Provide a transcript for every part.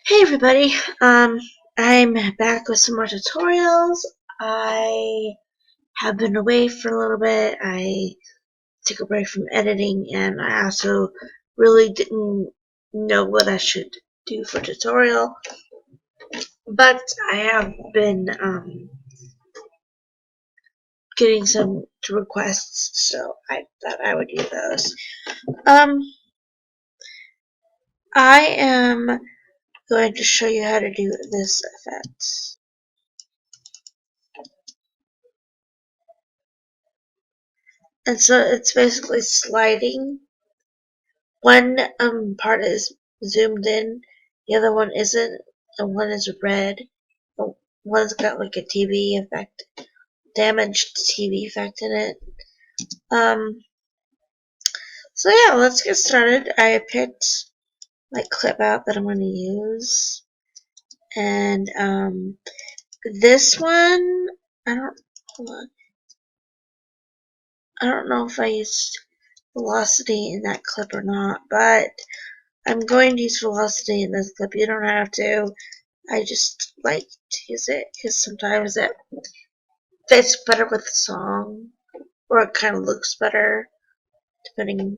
Hey everybody, I'm back with some more tutorials. I have been away for a little bit. I took a break from editing and I also really didn't know what I should do for tutorial, but I have been getting some requests, so I thought I would do those. Um, I am going to show you how to do this effect. And so it's basically sliding. One part is zoomed in, the other one isn't, and one is red. One's got like a TV effect, damaged TV effect in it. Um, so yeah, let's get started. I picked my clip out that I'm going to use, and this one, I don't, hold on. I don't know if I used velocity in that clip or not, but I'm going to use velocity in this clip. You don't have to. I just like to use it because sometimes it fits better with the song, or it kind of looks better depending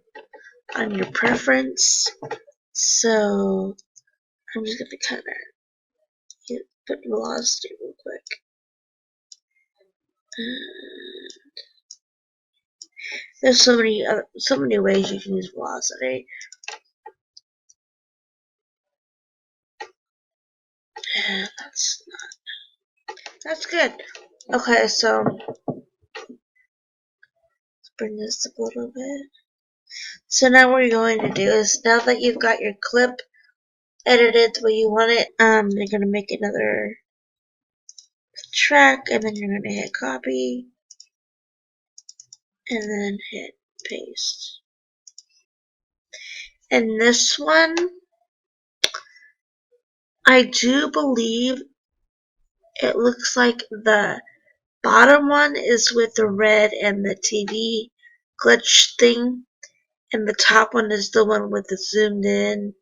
on your preference. So I'm just gonna kind of put velocity real quick. There's so many ways you can use velocity. And that's good. Okay, so let's bring this up a little bit. So now what you're going to do is, now that you've got your clip edited the way you want it, you're gonna make another track, and then you're gonna hit copy, and then hit paste. And this one, I do believe it looks like the bottom one is with the red and the TV glitch thing, and the top one is the one with the zoomed in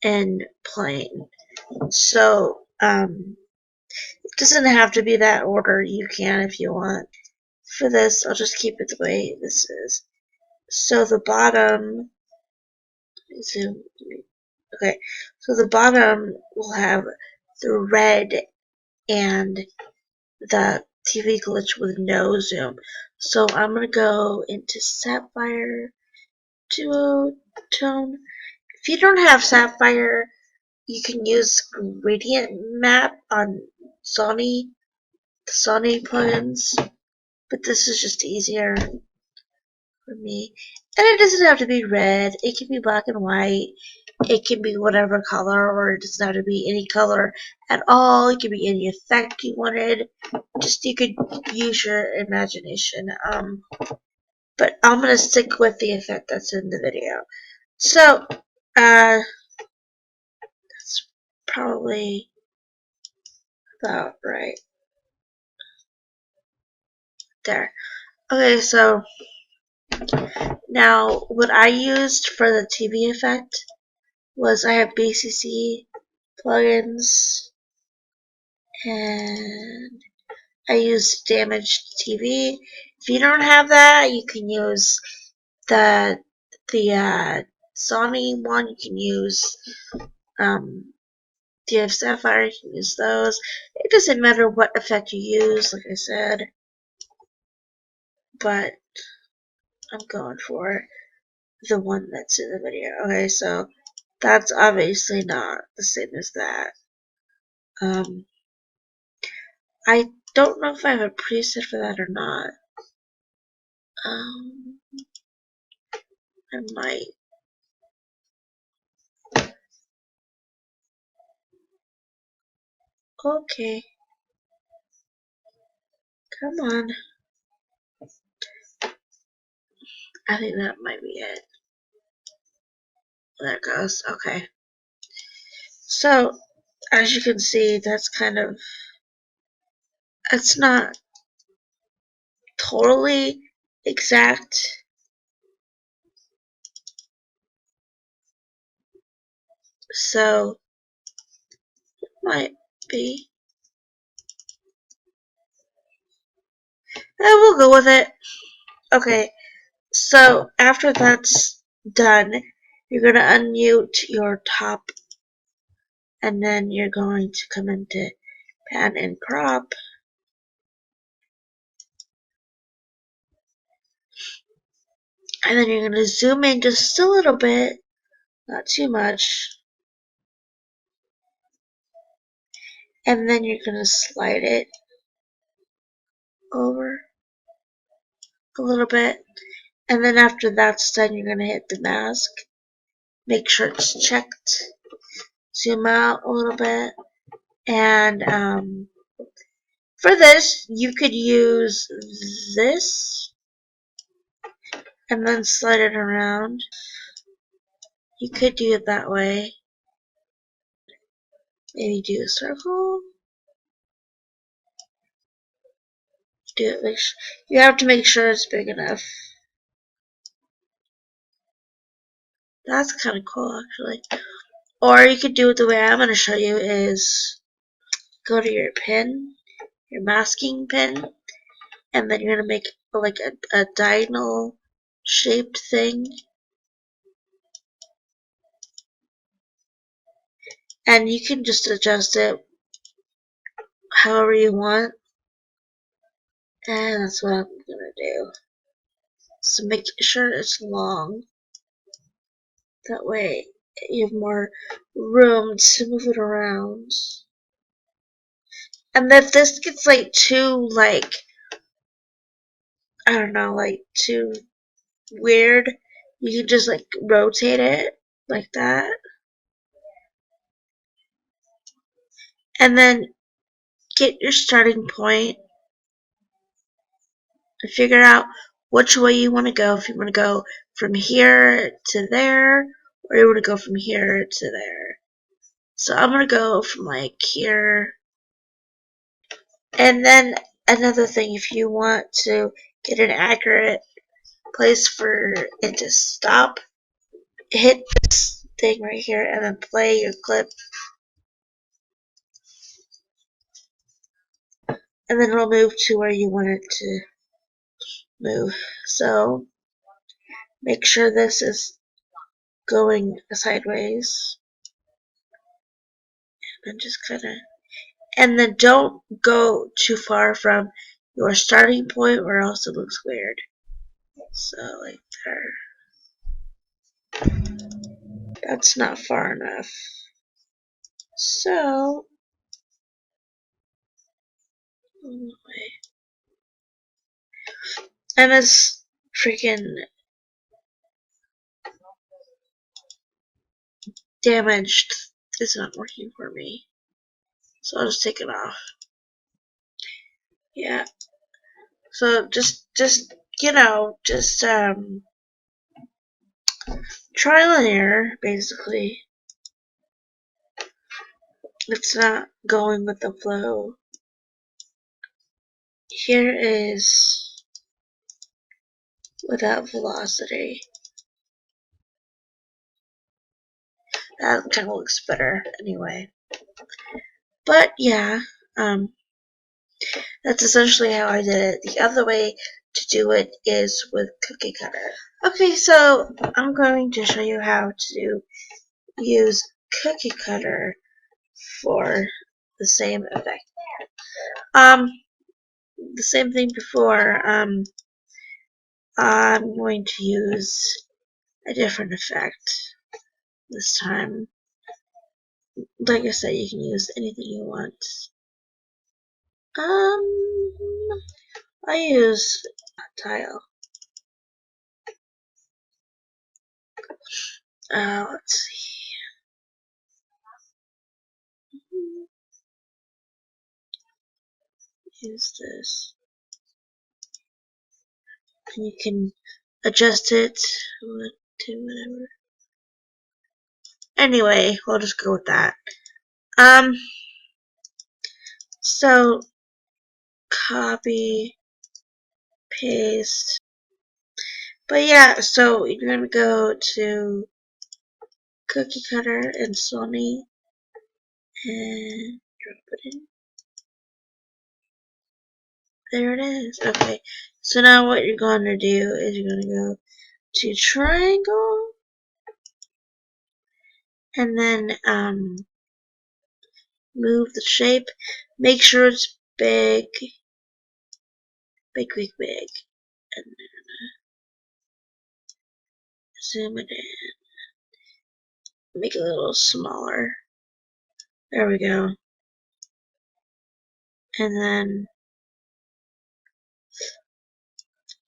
and plain. So, it doesn't have to be that order. You can if you want. For this, I'll just keep it the way this is. So the bottom, zoom, okay, so the bottom will have the red and the TV glitch with no zoom. So I'm going to go into Sapphire Duotone. If you don't have Sapphire, you can use Gradient Map on Sony, the Sony plugins, but this is just easier for me. And it doesn't have to be red. It can be black and white. It can be whatever color, or it doesn't have to be any color at all. It can be any effect you wanted. Just you could use your imagination. But I'm gonna stick with the effect that's in the video. So, that's probably about right there. Okay, so now what I used for the TV effect was I have BCC plugins, and I used damaged TV. If you don't have that, you can use the Sony one. You can use if you have Sapphire, you can use those. It doesn't matter what effect you use, like I said, but I'm going for the one that's in the video. Okay, so that's obviously not the same as that. I don't know if I have a preset for that or not. Um, I might. Okay, come on. I think that might be it. There it goes. Okay. So, as you can see, that's kind of, it's not totally exact. So might be. We'll go with it. Okay, so after that's done, you're going to unmute your top, and then you're going to come into pan and crop. And then you're going to zoom in just a little bit, not too much. And then you're going to slide it over a little bit. And then after that's done, you're going to hit the mask. Make sure it's checked. Zoom out a little bit. And for this, you could use this and then slide it around. You could do it that way. Maybe do a circle. Do it. You have to make sure it's big enough. That's kind of cool, actually. Or you could do it the way I'm going to show you is go to your pin, your masking pin, and then you're going to make like a diagonal shaped thing. And you can just adjust it however you want. And that's what I'm going to do. So make sure it's long. That way you have more room to move it around. And if this gets like too like, I don't know, like too weird, you can just like rotate it like that. And then get your starting point and figure out which way you want to go. If you want to go from here to there, or you want to go from here to there. So I'm going to go from like here. And then another thing, if you want to get an accurate place for it to stop, hit this thing right here and then play your clip. And then it'll move to where you want it to move. So make sure this is going sideways. And just kind of, and then don't go too far from your starting point or else it looks weird. So like there. That's not far enough. So and this freaking damaged is not working for me. So I'll just take it off. Yeah. So just you know, just trial and error basically. It's not going with the flow. Here is without velocity. That kind of looks better anyway. But yeah, that's essentially how I did it. The other way to do it is with cookie cutter. Okay, so I'm going to show you how to use cookie cutter for the same effect. The same thing before. I'm going to use a different effect this time. Like I said, you can use anything you want. I use tile. Let's see. Use this. And you can adjust it to whatever. Anyway, we'll just go with that. So copy, paste. But yeah, so you're gonna go to cookie cutter and Sony and drop it in. There it is. Okay, so now what you're going to do is you're going to go to triangle and then move the shape. Make sure it's big, big, big, big, and zoom it in. Make it a little smaller. There we go. And then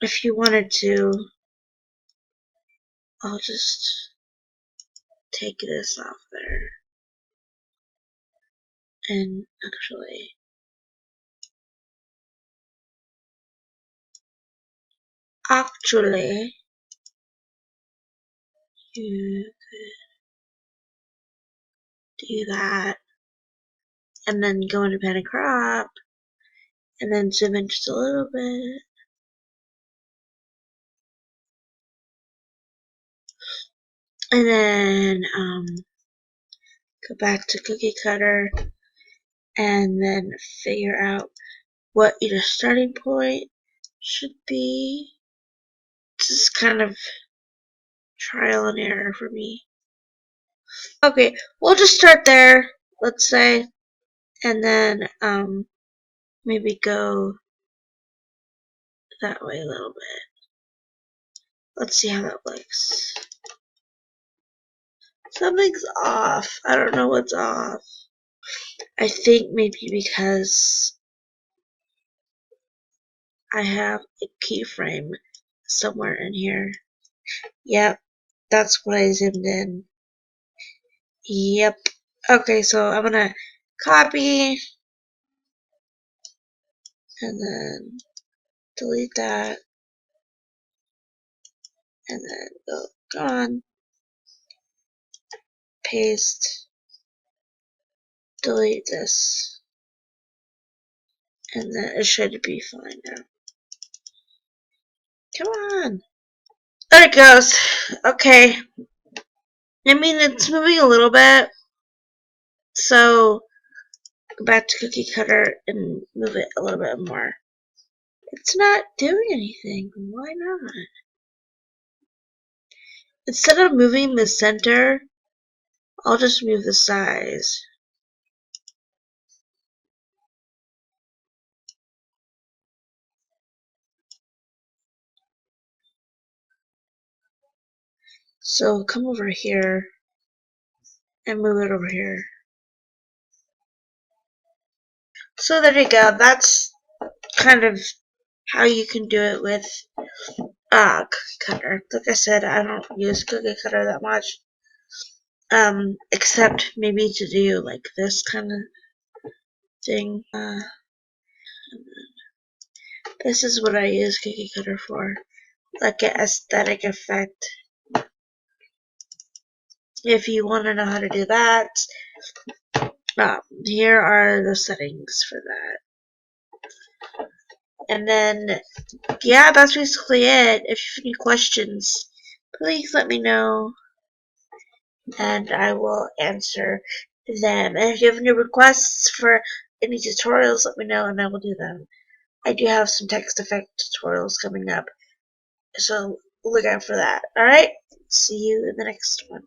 if you wanted to, I'll just take this off there. And actually, you could do that. And then go into pen and crop. And then zoom in just a little bit. And then go back to cookie cutter. And then figure out what your starting point should be. This is kind of trial and error for me. Okay, we'll just start there, let's say, and then maybe go that way a little bit. Let's see how that looks. Something's off. I don't know what's off. I think maybe because I have a keyframe somewhere in here. Yep, that's what I zoomed in. Yep. Okay, so I'm gonna copy and then delete that and then go gone, paste, delete this, and then it should be fine now. Come on. There it goes. Okay. I mean, it's moving a little bit, so go back to cookie cutter and move it a little bit more. It's not doing anything. Why not? Instead of moving the center, I'll just move the size. So come over here and move it over here. So there you go. That's kind of how you can do it with cookie cutter. Like I said, I don't use cookie cutter that much. Except maybe to do like this kind of thing. This is what I use cookie cutter for. Like an aesthetic effect. If you want to know how to do that, here are the settings for that. And then, yeah, that's basically it. If you have any questions, please let me know, and I will answer them. And if you have any requests for any tutorials, let me know, and I will do them. I do have some text effect tutorials coming up, so look out for that. Alright? See you in the next one.